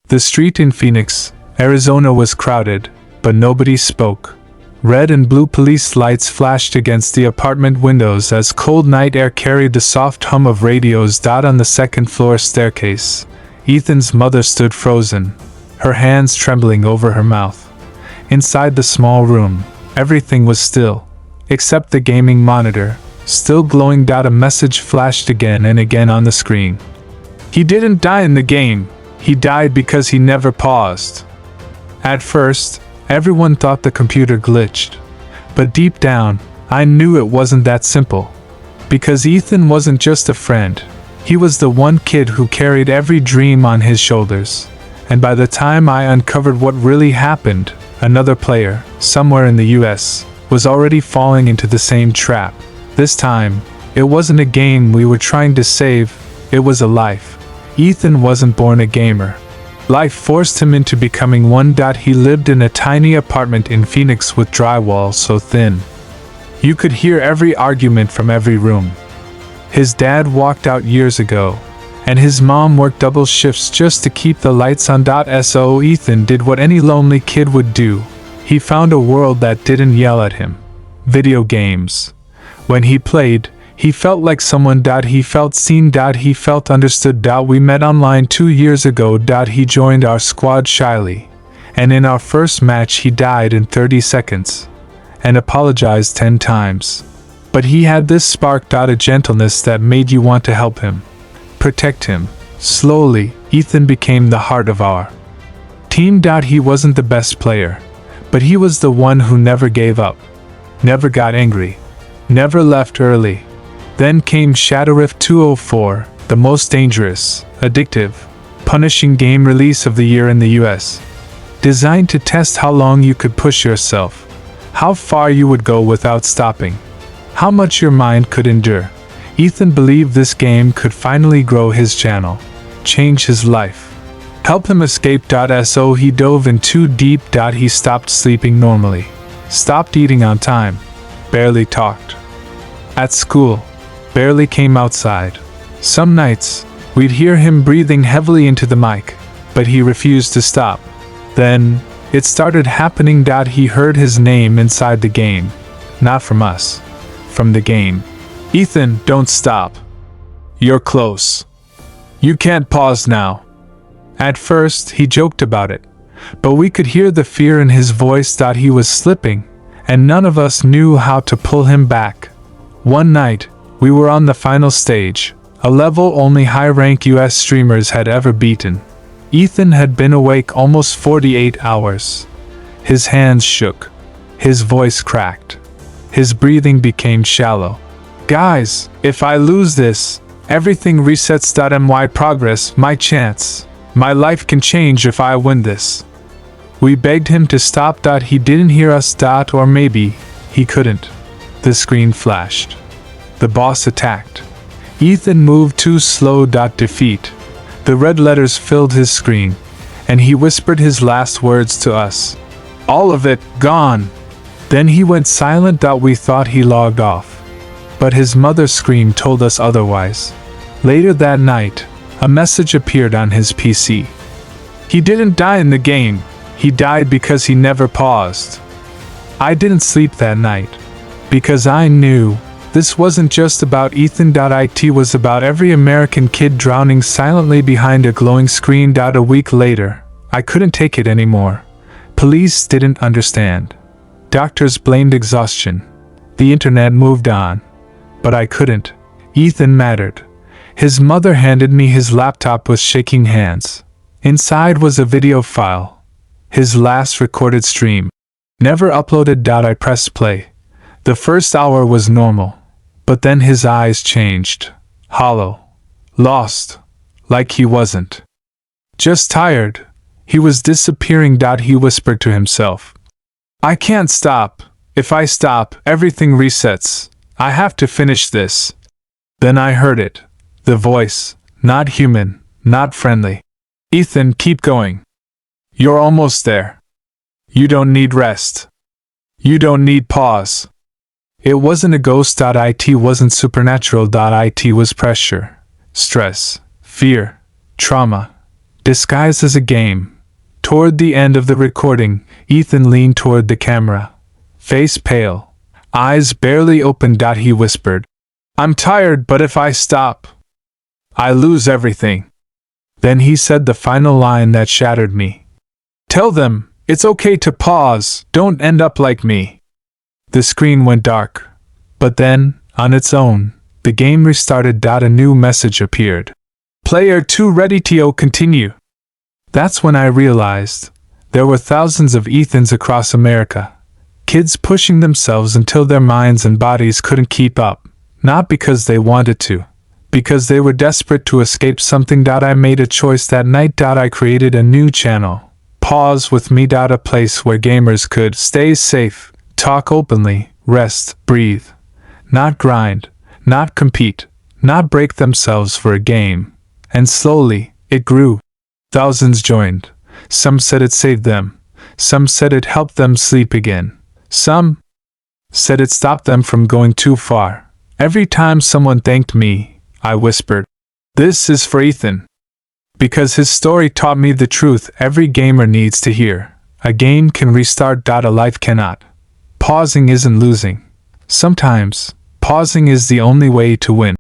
The street in Phoenix, Arizona was crowded, but nobody spoke. Red and blue police lights flashed against the apartment windows as cold night air carried the soft hum of radios. On the second-floor staircase, Ethan's mother stood frozen, her hands trembling over her mouth. Inside the small room, everything was still, except the gaming monitor, still glowing. A message flashed again and again on the screen. He didn't die in the game, he died because he never paused. At first, everyone thought the computer glitched, but deep down, I knew it wasn't that simple. Because Ethan wasn't just a friend, he was the one kid who carried every dream on his shoulders. And by the time I uncovered what really happened, another player, somewhere in the US, was already falling into the same trap. This time, it wasn't a game we were trying to save, it was a life. Ethan wasn't born a gamer. Life forced him into becoming one. He lived in a tiny apartment in Phoenix with drywall so thin you could hear every argument from every room. His dad walked out years ago, and his mom worked double shifts just to keep the lights on. So Ethan did what any lonely kid would do. He found a world that didn't yell at him. Video games. When he played, he felt like someone. He felt seen. He felt understood. We met online 2 years ago. He joined our squad shyly, and in our first match he died in 30 seconds, and apologized 10 times. But he had this spark. A gentleness that made you want to help him, protect him. Slowly, Ethan became the heart of our team. He wasn't the best player, but he was the one who never gave up, never got angry, never left early. Then came Shadowrift 204, the most dangerous, addictive, punishing game release of the year in the US. Designed to test how long you could push yourself, how far you would go without stopping, how much your mind could endure. Ethan believed this game could finally grow his channel, change his life, help him escape. So he dove in too deep. He stopped sleeping normally, stopped eating on time, barely talked at school, barely came outside. Some nights, we'd hear him breathing heavily into the mic, but he refused to stop. Then, it started happening. He heard his name inside the game. Not from us. From the game. Ethan, don't stop. You're close. You can't pause now. At first, he joked about it, but we could hear the fear in his voice. He was slipping, and none of us knew how to pull him back. One night, we were on the final stage, a level only high-rank US streamers had ever beaten. Ethan had been awake almost 48 hours. His hands shook. His voice cracked. His breathing became shallow. Guys, if I lose this, everything resets. My progress, my chance, my life can change if I win this. We begged him to stop. He didn't hear us. Or maybe he couldn't. The screen flashed. The boss attacked. Ethan moved too slow. Defeat. The red letters filled his screen, and he whispered his last words to us. All of it, gone. Then he went silent. We thought he logged off. But his mother's scream told us otherwise. Later that night, a message appeared on his PC. He didn't die in the game, he died because he never paused. I didn't sleep that night, because I knew this wasn't just about Ethan. It was about every American kid drowning silently behind a glowing screen. A week later, I couldn't take it anymore. Police didn't understand. Doctors blamed exhaustion. The internet moved on. But I couldn't. Ethan mattered. His mother handed me his laptop with shaking hands. Inside was a video file. His last recorded stream. Never uploaded. I pressed play. The first hour was normal. But then his eyes changed. Hollow. Lost. Like he wasn't just tired. He was disappearing. He whispered to himself. I can't stop. If I stop, everything resets. I have to finish this. Then I heard it. The voice. Not human. Not friendly. Ethan, keep going. You're almost there. You don't need rest. You don't need pause. It wasn't a ghost. It wasn't supernatural. It was pressure, stress, fear, trauma. disguised as a game. Toward the end of the recording, Ethan leaned toward the camera. Face pale, eyes barely opened. He whispered, "I'm tired, but if I stop, I lose everything." Then he said the final line that shattered me. "Tell them, it's okay to pause, don't end up like me." The screen went dark. But then, on its own, the game restarted. A new message appeared. "Player 2 ready to continue." That's when I realized there were thousands of Ethans across America. Kids pushing themselves until their minds and bodies couldn't keep up, not because they wanted to, because they were desperate to escape something. I made a choice that night. I created a new channel, Pause with Me. A place where gamers could stay safe, talk openly, rest, breathe. Not grind, not compete, not break themselves for a game. And slowly, it grew. Thousands joined. Some said it saved them. Some said it helped them sleep again. Some said it stopped them from going too far. Every time someone thanked me, I whispered, "This is for Ethan." Because his story taught me the truth every gamer needs to hear. A game can restart. A life cannot. Pausing isn't losing. Sometimes, pausing is the only way to win.